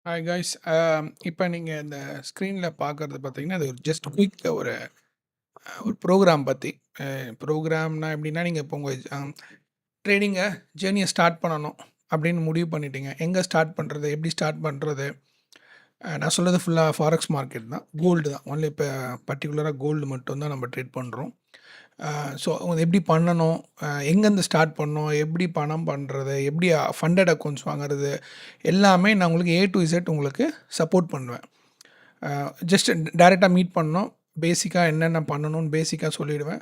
Hi guys. இப்போ நீங்கள் இந்த ஸ்க்ரீனில் பார்க்குறது பார்த்தீங்கன்னா, அது ஒரு ஜஸ்ட் குயிக் ஒரு ப்ரோக்ராம் பற்றி. ப்ரோக்ராம்னா எப்படின்னா, நீங்கள் இப்போ உங்கள் ட்ரேடிங்கை ஜேர்னியை ஸ்டார்ட் பண்ணணும் அப்படின்னு முடிவு பண்ணிட்டீங்க. எங்கே ஸ்டார்ட் பண்ணுறது, எப்படி ஸ்டார்ட் பண்ணுறது? நான் சொல்கிறது ஃபுல்லாக ஃபாரெக்ஸ் மார்க்கெட் தான், கோல்டு தான். ஒன்லி இப்போ பர்டிகுலராக கோல்டு மட்டும் தான் நம்ம ட்ரேட் பண்ணுறோம். ஸோ எப்படி பண்ணணும், எங்கேருந்து ஸ்டார்ட் பண்ணணும், எப்படி பணம் பண்ணுறது, எப்படி ஃபண்டட் அக்கௌண்ட்ஸ் வாங்குறது, எல்லாமே நான் உங்களுக்கு ஏ டு இசட் உங்களுக்கு சப்போர்ட் பண்ணுவேன். ஜஸ்ட் டைரெக்டாக மீட் பண்ணணும், பேசிக்காக என்னென்ன பண்ணணும்னு பேசிக்காக சொல்லிவிடுவேன்.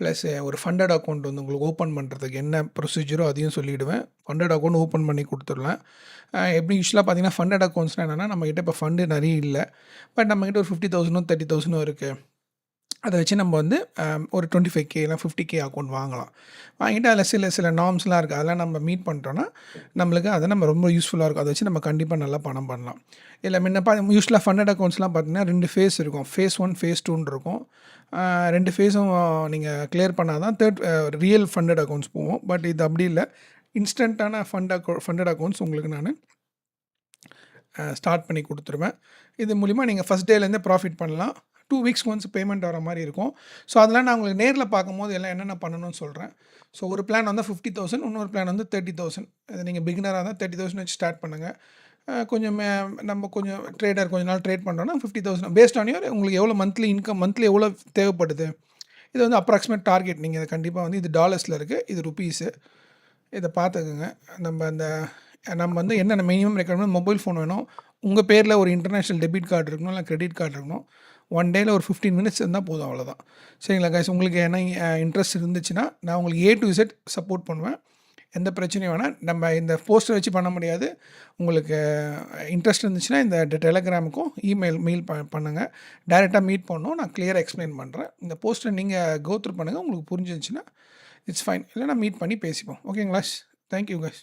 ப்ளஸ் ஒரு ஃபண்டட் அக்கௌண்ட் வந்து உங்களுக்கு ஓப்பன் பண்ணுறதுக்கு என்ன ப்ரொசீஜரோ அதையும் சொல்லிவிடுவேன். ஃபண்டட் அக்கௌண்ட் ஓப்பன் பண்ணி கொடுத்துடலாம். எப்படி யூஸ்வலாக பார்த்தீங்கன்னா, ஃபண்டட் அக்கௌண்ட்ஸ்னால் என்னென்னா, நம்மக்கிட்ட இப்போ ஃபண்டு நிறைய இல்லை, பட் நம்மக்கிட்ட ஒரு 50,000 30,000 இருக்குது. அதை வச்சு நம்ம வந்து ஒரு 25K இல்லை 50K அக்கௌண்ட் வாங்கலாம். வாங்கிட்டு அதில் சில நார்ம்ஸ்லாம் இருக்குது, அதெல்லாம் நம்ம மீட் பண்ணிட்டோன்னா நம்மளுக்கு அதை நம்ம ரொம்ப யூஸ்ஃபுல்லாக இருக்கும். அதை வச்சு நம்ம கண்டிப்பாக நல்லா பணம் பண்ணலாம். இல்லை யூஸ்வலாக ஃபண்டட் அக்கௌண்ட்ஸ்லாம் பார்த்தீங்கன்னா 2 ஃபேஸ் இருக்கும். ஃபேஸ் 1 ஃபேஸ் 2ன்னு இருக்கும். 2 ஃபேஸும் நீங்கள் கிளியர் பண்ணால் தான் ரியல் ஃபண்டட் அக்கௌண்ட்ஸ் போவோம். பட் இது அப்படி இல்லை. இன்ஸ்டண்ட்டான ஃபண்டட் அக்கௌண்ட்ஸ் உங்களுக்கு நான் ஸ்டார்ட் பண்ணி கொடுத்துருவேன். இது மூலிமா நீங்கள் ஃபஸ்ட் டேலேருந்தே ப்ராஃபிட் பண்ணலாம். 2 வீக்ஸ்க்கு ஒன்ஸ் பேமெண்ட் வர மாதிரி இருக்கும். ஸோ அதெல்லாம் நான் உங்களுக்கு நேரில் பார்க்கும்போது எல்லாம் என்னென்ன பண்ணணும்னு சொல்கிறேன். ஸோ ஒரு பிளான் வந்து 50,000, இன்னொரு பிளான் வந்து 30,000. இது நீங்கள் பிகினராக இருந்தால் 30,000 வச்சு ஸ்டார்ட் பண்ணுங்கள். கொஞ்சம் நம்ம கொஞ்சம் கொஞ்ச நாள் ட்ரேட் பண்ணுறோன்னா 50,000 பேஸ்ட் ஆன் யுவர் உங்களுக்கு எவ்வளோ மந்த்லி இன்கம், மந்த்லி எவ்வளோ தேவைப்படுது. இது வந்து அப்ராக்சிமேட் டார்கெட். நீங்கள் இதை கண்டிப்பாக வந்து இது டாலர்ஸில் இருக்குது, இது ருப்பீஸு. இதை பார்த்துக்குங்க. நம்ம வந்து என்னென்ன மினிமம் ரெக்யர்மெண்ட், மொபைல் ஃபோன் வேணும், உங்கள் பேரில் ஒரு இன்டர்நேஷ்னல் டெபிட் கார்டு இருக்கணும், இல்லை கிரெடிட் கார்டு இருக்கணும். 1 டேயில் ஒரு 15 மினிட்ஸ் இருந்தால் போதும், அவ்வளோதான். சரிங்களா கைஸ்? உங்களுக்கு என்ன இன்ட்ரெஸ்ட் இருந்துச்சுன்னா நான் உங்களுக்கு ஏ டு இசட் சப்போர்ட் பண்ணுவேன். எந்த பிரச்சனையும் வேணால். நம்ம இந்த போஸ்டர் வச்சு பண்ண முடியாது. உங்களுக்கு இன்ட்ரெஸ்ட் இருந்துச்சுன்னா இந்த டெலகிராமுக்கும் மெயில் பண்ணுங்கள். டைரெக்டாக மீட் பண்ணணும், நான் கிளியராக எக்ஸ்பிளைன் பண்ணுறேன். இந்த போஸ்டரை நீங்கள் கோ த்ரூ பண்ணுங்கள். உங்களுக்கு புரிஞ்சிருந்துச்சுன்னா இட்ஸ் ஃபைன், இல்லைனா மீட் பண்ணி பேசிப்போம். ஓகேங்களா? Thank you guys.